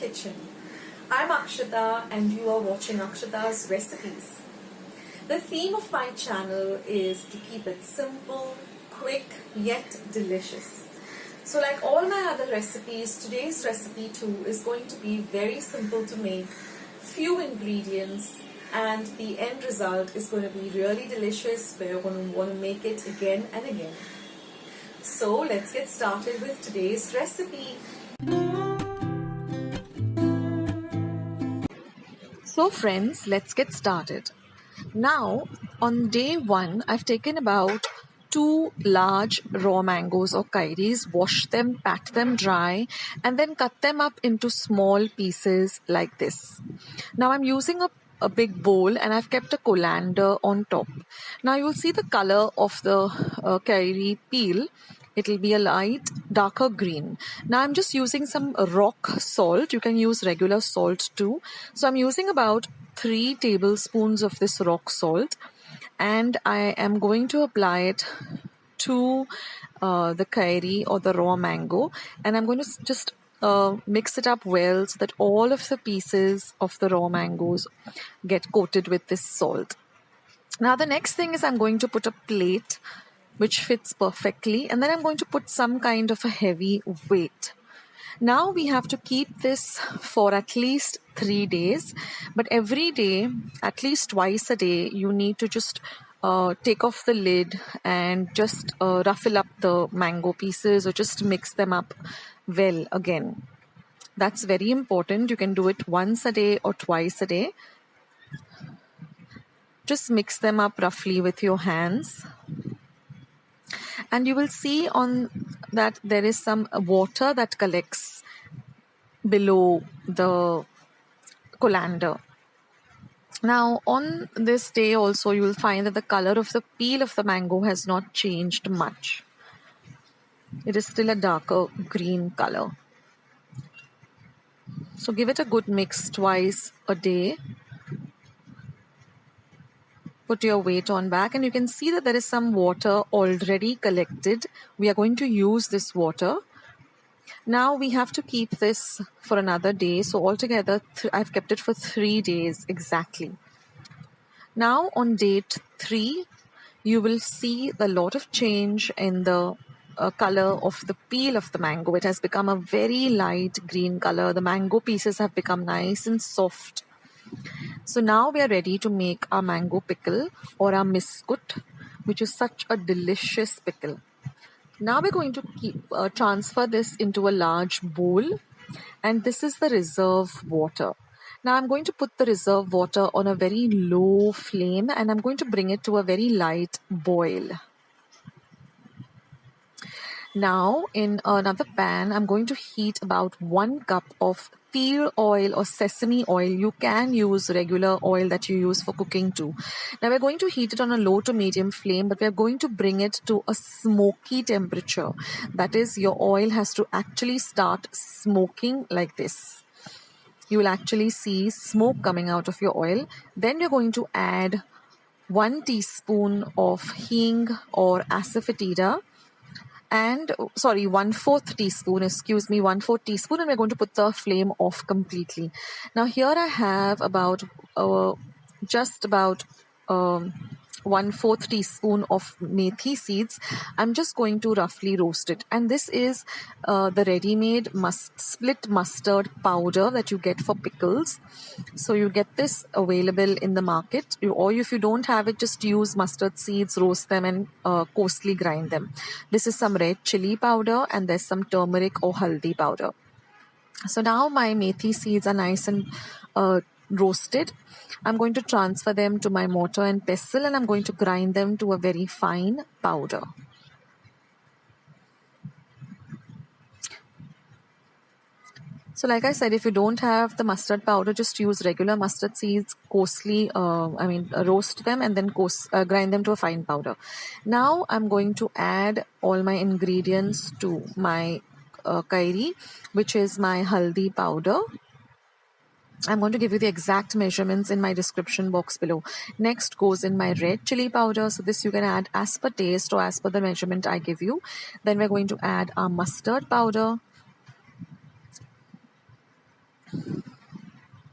kitchen. I'm Akshita and you are watching Akshita's Recipes. The theme of my channel is to keep it simple, quick, yet delicious. So like all my other recipes, today's recipe too is going to be very simple to make, few ingredients, and the end result is going to be really delicious where you're going to want to make it again and again. So let's get started with today's recipe. So friends, let's get started. Now on day 1, I've taken about 2 large raw mangoes or kairis, washed them, pat them dry, and then cut them up into small pieces like this. Now I'm using a big bowl and I've kept a colander on top. Now you'll see the color of the kairi peel. It'll be a light darker green. Now I'm just using some rock salt. You can use regular salt too. So I'm using about 3 tablespoons of this rock salt, and I am going to apply it to the kairi or the raw mango, and I'm going to just mix it up well so that all of the pieces of the raw mangoes get coated with this salt. Now the next thing is I'm going to put a plate which fits perfectly, and then I'm going to put some kind of a heavy weight. Now we have to keep this for at least 3 days, but every day, at least twice a day, you need to just take off the lid and just ruffle up the mango pieces or just mix them up well again. That's very important. You can do it once a day or twice a day. Just mix them up roughly with your hands. And you will see on that there is some water that collects below the colander. Now on this day also you will find that the color of the peel of the mango has not changed much. It is still a darker green color. So give it a good mix twice a day. Put your weight on back and you can see that there is some water already collected. We are going to use this water. Now we have to keep this for another day. So altogether I've kept it for 3 days exactly. Now on day 3, you will see a lot of change in the color of the peel of the mango. It has become a very light green color. The mango pieces have become nice and soft. So now we are ready to make our mango pickle or our miskut, which is such a delicious pickle. Now we're going to transfer this into a large bowl, and this is the reserve water. Now I'm going to put the reserve water on a very low flame and I'm going to bring it to a very light boil. Now in another pan, I'm going to heat about 1 cup of til oil or sesame oil. You can use regular oil that you use for cooking too. Now we're going to heat it on a low to medium flame, but we're going to bring it to a smoky temperature. That is, your oil has to actually start smoking like this. You will actually see smoke coming out of your oil. Then you're going to add 1 teaspoon of hing or asafoetida, and 1/4 teaspoon, 1/4 teaspoon, and we're going to put the flame off completely. Now here I have about just about 1/4 teaspoon of meethi seeds. I'm just going to roughly roast it, and this is the ready-made split mustard powder that you get for pickles. So you get this available in the market, or if you don't have it, just use mustard seeds, roast them and coarsely grind them. This is some red chilli powder and there's some turmeric or haldi powder. So now my meethi seeds are nice and roasted. I'm going to transfer them to my mortar and pestle and I'm going to grind them to a very fine powder. So like I said, if you don't have the mustard powder, just use regular mustard seeds, coarsely, roast them and then grind them to a fine powder. Now I'm going to add all my ingredients to my kairi, which is my haldi powder. I'm going to give you the exact measurements in my description box below. Next goes in my red chili powder. So this you can add as per taste or as per the measurement I give you. Then we're going to add our mustard powder.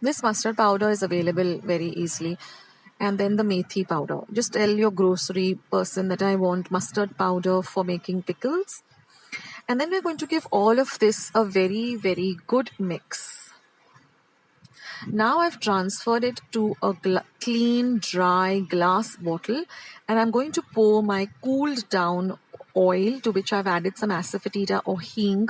This mustard powder is available very easily. And then the meethi powder. Just tell your grocery person that I want mustard powder for making pickles. And then we're going to give all of this a very, very good mix. Now I've transferred it to a clean, dry glass bottle, and I'm going to pour my cooled down oil, to which I've added some asafoetida or hing,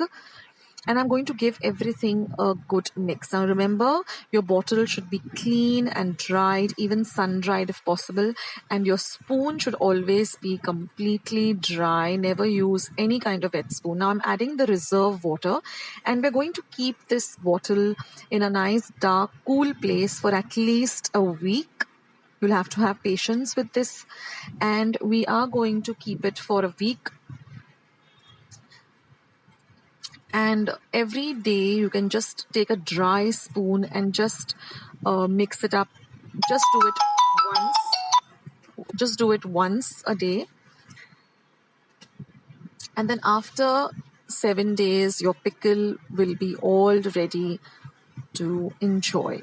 and I'm going to give everything a good mix. Now remember, your bottle should be clean and dried, even sun-dried if possible, and your spoon should always be completely dry. Never use any kind of wet spoon. Now I'm adding the reserve water, and we're going to keep this bottle in a nice dark cool place for at least a week. You'll have to have patience with this, and we are going to keep it for a week. And every day you can just take a dry spoon and just mix it up. Just do it once a day, and then after 7 days your pickle will be all ready to enjoy.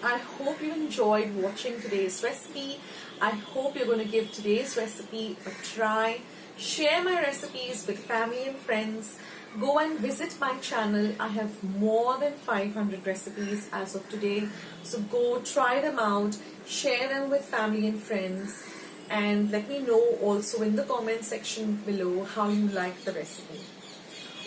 I hope you enjoyed watching today's recipe. I hope you're going to give today's recipe a try. Share my recipes with family and friends. Go and visit my channel. I have more than 500 recipes as of today. So go try them out, share them with family and friends, and let me know also in the comment section below how you like the recipe.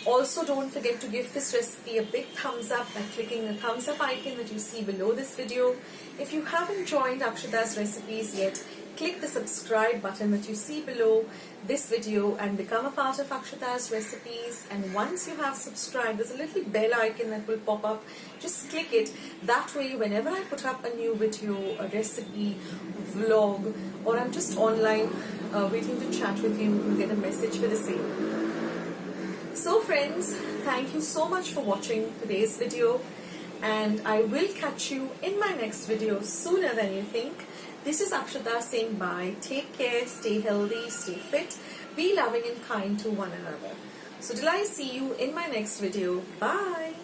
Also, don't forget to give this recipe a big thumbs up by clicking the thumbs up icon that you see below this video. If you haven't joined Akshata's recipes yet, click the subscribe button that you see below this video and become a part of Akshata's recipes. And once you have subscribed, there's a little bell icon that will pop up. Just click it. That way, whenever I put up a new video, a recipe, vlog, or I'm just online waiting to chat with you, you'll get a message for the same. So friends, thank you so much for watching today's video, and I will catch you in my next video sooner than you think. This is Akshata saying bye. Take care, stay healthy, stay fit, be loving and kind to one another. So till I see you in my next video, bye.